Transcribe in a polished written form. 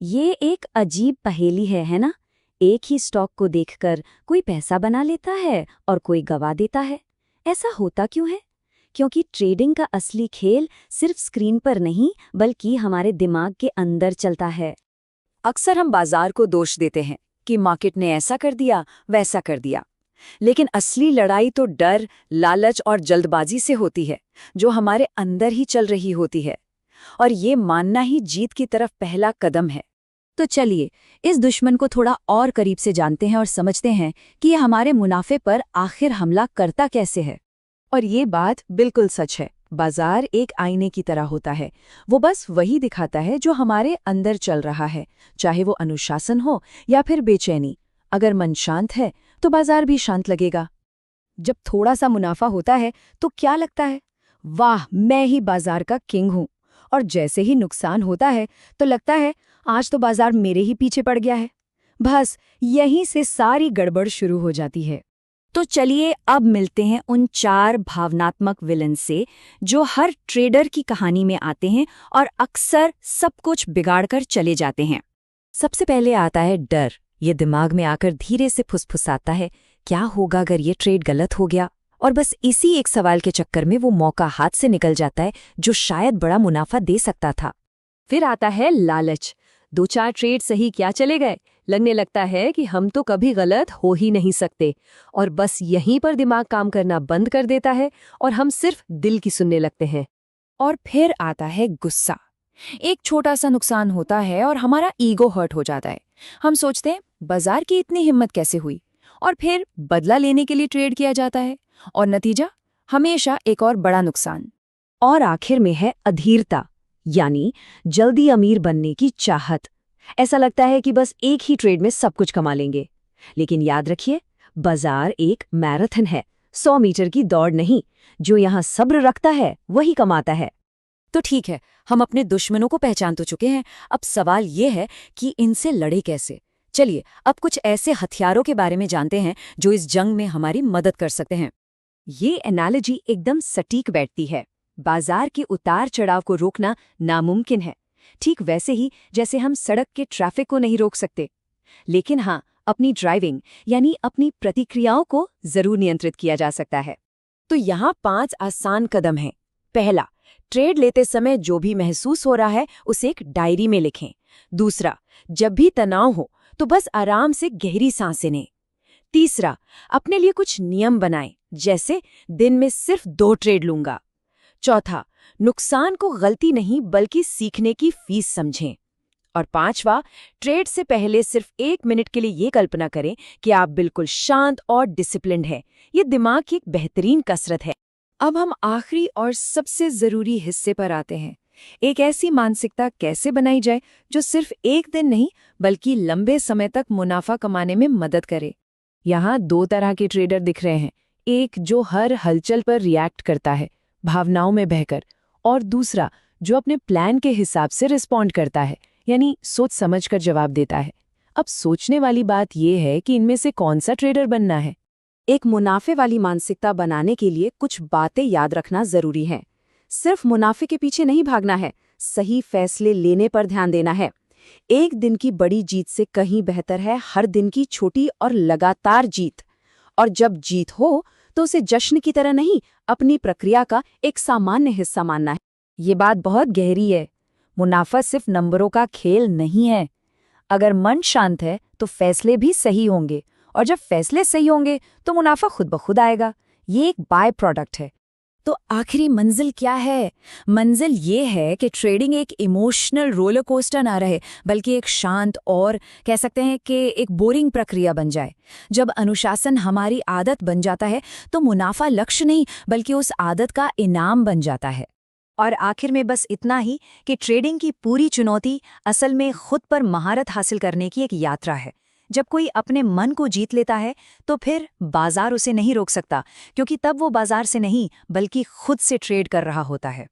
ये एक अजीब पहेली है ना? एक ही स्टॉक को देखकर कोई पैसा बना लेता है और कोई गवा देता है। ऐसा होता क्यों है? क्योंकि ट्रेडिंग का असली खेल सिर्फ स्क्रीन पर नहीं बल्कि हमारे दिमाग के अंदर चलता है। अक्सर हम बाजार को दोष देते हैं कि मार्केट ने ऐसा कर दिया, वैसा कर दिया। लेकिन असली लड़ाई तो डर, लालच और जल्दबाजी से होती है, जो हमारे अंदर ही चल रही होती है। और ये मानना ही जीत की तरफ पहला कदम है। तो चलिए इस दुश्मन को थोड़ा और करीब से जानते हैं और समझते हैं कि ये हमारे मुनाफे पर आखिर हमला करता कैसे है। और ये बात बिल्कुल सच है। बाजार एक आईने की तरह होता है। वो बस वही दिखाता है जो हमारे अंदर चल रहा है, चाहे वो अनुशासन हो या फिर बेचैनी। अगर मन शांत है तो बाजार भी शांत लगेगा। जब थोड़ा सा मुनाफा होता है तो क्या लगता है, वाह मैं ही बाजार का किंग हूं। और जैसे ही नुकसान होता है तो लगता है आज तो बाजार मेरे ही पीछे पड़ गया है। बस यहीं से सारी गड़बड़ शुरू हो जाती है। तो चलिए अब मिलते हैं उन 4 भावनात्मक विलन से जो हर ट्रेडर की कहानी में आते हैं और अक्सर सब कुछ बिगाड़कर चले जाते हैं। सबसे पहले आता है डर। ये दिमाग में आकर धीरे से फुसफुसाता है, क्या होगा अगर ये ट्रेड गलत हो गया। और बस इसी एक सवाल के चक्कर में वो मौका हाथ से निकल जाता है जो शायद बड़ा मुनाफा दे सकता था। फिर आता है लालच। 2-4 ट्रेड सही क्या चले गए, लगने लगता है कि हम तो कभी गलत हो ही नहीं सकते, और बस यहीं पर दिमाग काम करना बंद कर देता है और हम सिर्फ दिल की सुनने लगते हैं। और फिर आता है गुस्सा। एक छोटा सा नुकसान होता है और हमारा ईगो हर्ट हो जाता है। हम सोचते हैं बाजार की इतनी हिम्मत कैसे हुई, और फिर बदला लेने के लिए ट्रेड किया जाता है, और नतीजा हमेशा एक और बड़ा नुकसान। और आखिर में है अधीरता, यानी जल्दी अमीर बनने की चाहत। ऐसा लगता है कि बस एक ही ट्रेड में सब कुछ कमा लेंगे। लेकिन याद रखिए, बाजार एक मैराथन है, 100 मीटर की दौड़ नहीं। जो यहाँ सब्र रखता है वही कमाता है। तो ठीक है, हम अपने दुश्मनों को पहचान तो चुके हैं। अब सवाल ये है कि इनसे लड़े कैसे। चलिए अब कुछ ऐसे हथियारों के बारे में जानते हैं जो इस जंग में हमारी मदद कर सकते हैं। ये एनालॉजी एकदम सटीक बैठती है। बाजार के उतार चढ़ाव को रोकना नामुमकिन है, ठीक वैसे ही जैसे हम सड़क के ट्रैफिक को नहीं रोक सकते। लेकिन हाँ, अपनी ड्राइविंग यानी अपनी प्रतिक्रियाओं को जरूर नियंत्रित किया जा सकता है। तो यहाँ 5 आसान कदम हैं। पहला, ट्रेड लेते समय जो भी महसूस हो रहा है उसे एक डायरी में लिखें। दूसरा, जब भी तनाव हो तो बस आराम से गहरी सांसें लें। तीसरा, अपने लिए कुछ नियम बनाएं, जैसे दिन में सिर्फ 2 ट्रेड लूंगा। चौथा, नुकसान को गलती नहीं बल्कि सीखने की फीस समझें। और 5वां, ट्रेड से पहले सिर्फ 1 मिनट के लिए ये कल्पना करें कि आप बिल्कुल शांत और डिसिप्लिन्ड हैं। ये दिमाग की एक बेहतरीन कसरत है। अब हम आखिरी और सबसे जरूरी हिस्से पर आते हैं। एक ऐसी मानसिकता कैसे बनाई जाए जो सिर्फ एक दिन नहीं बल्कि लंबे समय तक मुनाफा कमाने में मदद करे। यहाँ 2 तरह के ट्रेडर दिख रहे हैं। एक जो हर हलचल पर रिएक्ट करता है, भावनाओं में बहकर, और दूसरा जो अपने प्लान के हिसाब से रिस्पॉन्ड करता है, यानी सोच समझकर जवाब देता है। अब सोचने वाली बात यह है कि इनमें से कौन सा ट्रेडर बनना है। एक मुनाफे वाली मानसिकता बनाने के लिए कुछ बातें याद रखना जरूरी है। सिर्फ मुनाफे के पीछे नहीं भागना है, सही फैसले लेने पर ध्यान देना है। एक दिन की बड़ी जीत से कहीं बेहतर है हर दिन की छोटी और लगातार जीत। और जब जीत हो तो उसे जश्न की तरह नहीं, अपनी प्रक्रिया का एक सामान्य हिस्सा मानना है। ये बात बहुत गहरी है। मुनाफा सिर्फ नंबरों का खेल नहीं है। अगर मन शांत है तो फैसले भी सही होंगे, और जब फैसले सही होंगे तो मुनाफा खुद ब खुद आएगा। ये एक बाय प्रोडक्ट है। तो आखिरी मंजिल क्या है? मंजिल ये है कि ट्रेडिंग एक इमोशनल रोलर कोस्टर ना रहे, बल्कि एक शांत और कह सकते हैं कि एक बोरिंग प्रक्रिया बन जाए। जब अनुशासन हमारी आदत बन जाता है तो मुनाफा लक्ष्य नहीं बल्कि उस आदत का इनाम बन जाता है। और आखिर में बस इतना ही कि ट्रेडिंग की पूरी चुनौती असल में खुद पर महारत हासिल करने की एक यात्रा है। जब कोई अपने मन को जीत लेता है तो फिर बाजार उसे नहीं रोक सकता, क्योंकि तब वो बाजार से नहीं बल्कि खुद से ट्रेड कर रहा होता है।